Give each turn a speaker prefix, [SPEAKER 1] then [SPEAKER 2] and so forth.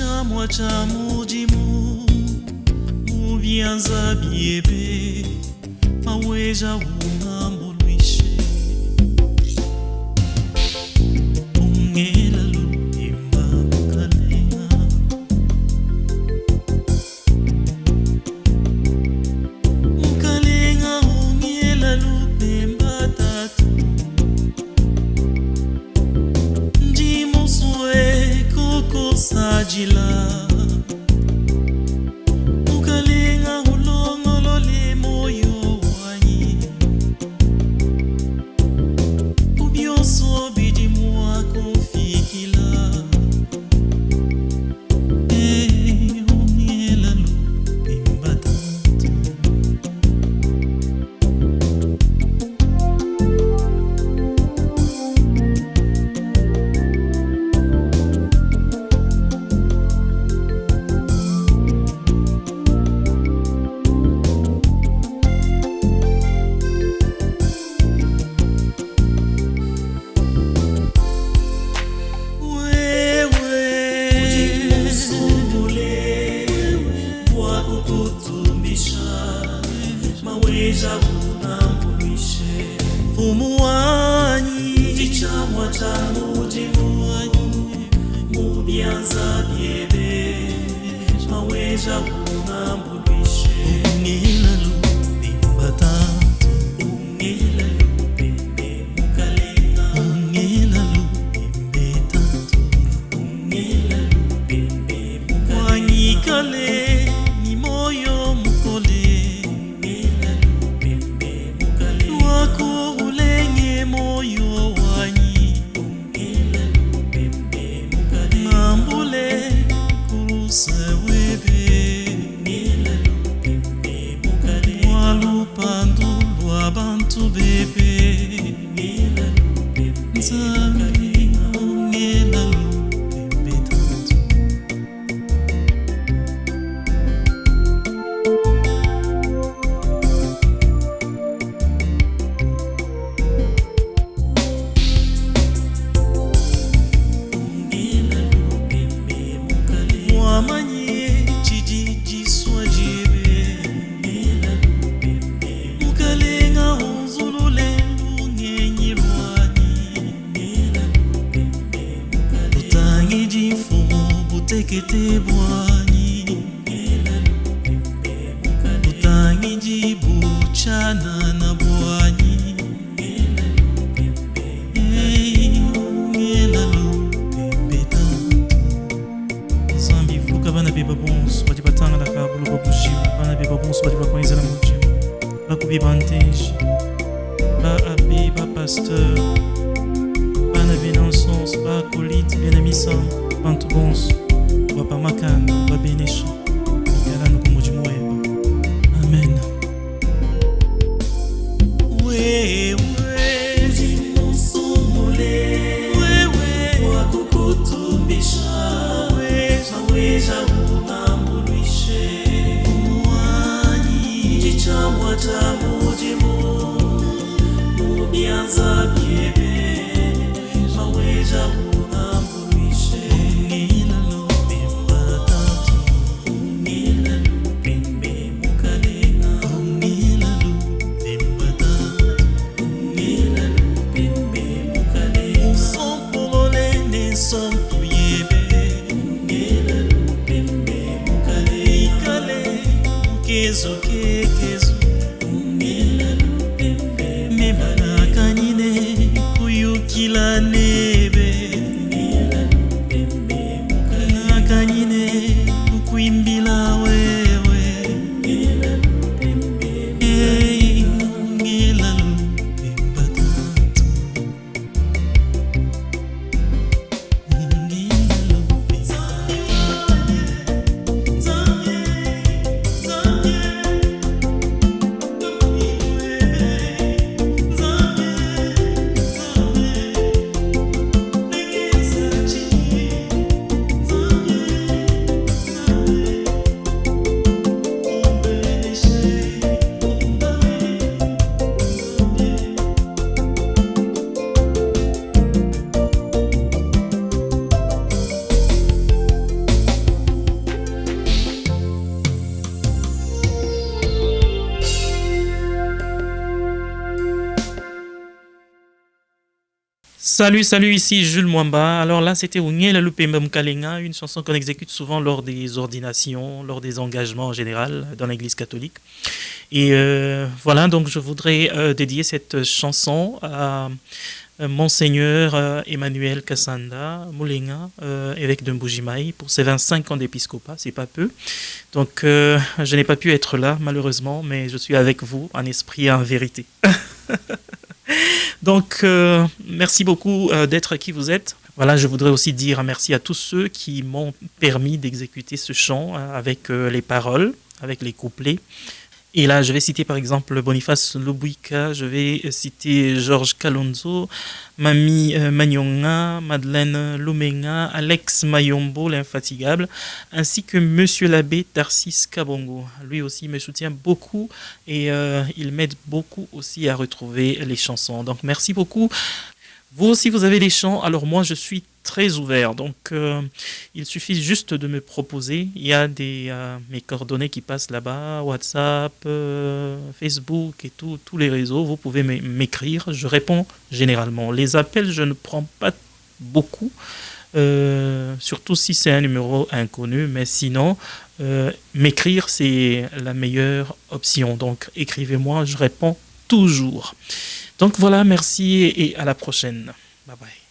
[SPEAKER 1] Chichamwa cha mujimu Mubianza biebe Maweja unambo luishe Ungela luimba mukalenga Mukalenga ungela lupemba tatu Njimo sue koko sajila Mukalenga ulongolo le moyo wanyi Ubioso bidi mwa konfikila Ungela lupemba tatu Maweja unambulishe Fumuanyi Chichamwa cha mujimu Mubianza biebe Maweja unambulishe Ungela lupimba tatu Ungela lupimbe mukalenga Ungela lupimbe tatu Ungela lupimbe mukalenga Wanyi kale ni moyo mukole Moyo wanyi Ngambule kuruse webe Walupandu lwa bantu bebe Nzami ungela lupembe tatu Wamanye chijiji swajebe Mukalenga unzulule lungenyi lwani Utangi jifumu butekete bwani Utangi jibuchana na bwani Ungela lupembe tatu Zambi vuka bana beba bonso Badi batanga la kabulu babujimu Bana beba bonso badi bakwanyiza na mujimu Bakubiba nteji Ba abbé, ba pasteur Bana benansos, ba akolite, benamisam Bantu bonso Wapa makana, ba benesha Yalano kumujimu weba Amen Wewe Ujimu sumule Wewe Wakukutumbisha Maweja unambulishe Fumuanyi Chichamwa cha mujimu Mubianza biebe Maweja unambulishe Ungela lupemba tatu Ungela lupembe mukalenga Ungela lupemba tatu Ungela lupembe mukalenga Usompolole ne sompu yebe Kezo kekezo Ungela lupembe Mebana kanine kuyukila nebe Ungela lupembe mukalenga Kanine kukuimbila wewe Ungela lupembe Ungela lupemba tatu Ungela lupemba Salut, salut, ici Jules Mwamba. Alors là, c'était Ounyel Lupemba Mkalenga, une chanson qu'on exécute souvent lors des ordinations, lors des engagements en général dans l'Église catholique. Et voilà, donc je voudrais dédier cette chanson à Monseigneur Emmanuel Kassanda Moulenga, évêque de Mbujimaï, pour ses 25 ans d'épiscopat, c'est pas peu. Donc je n'ai pas pu être là, malheureusement, mais je suis avec vous en esprit et en vérité. Donc, merci beaucoup d'être qui vous êtes. Voilà, je voudrais aussi dire un merci à tous ceux qui m'ont permis d'exécuter ce chant avec les paroles, avec les couplets. Et là, je vais citer par exemple Boniface Lobouika, je vais citer Georges Kalonzo, Mami Magnonga, Madeleine Lumenga, Alex Mayombo, l'infatigable, ainsi que Monsieur l'abbé Tarsis Kabongo. Lui aussi me soutient beaucoup et il m'aide beaucoup aussi à retrouver les chansons. Donc merci beaucoup. Vous aussi, vous avez des chants, alors moi je suis très ouvert, donc il suffit juste de me proposer. Il y a mes coordonnées qui passent là-bas, WhatsApp, Facebook et tous les réseaux. Vous pouvez m'écrire, je réponds généralement. Les appels, je ne prends pas beaucoup, surtout si c'est un numéro inconnu, mais sinon, m'écrire, c'est la meilleure option. Donc écrivez-moi, je réponds toujours. Donc voilà, merci et à la prochaine. Bye bye.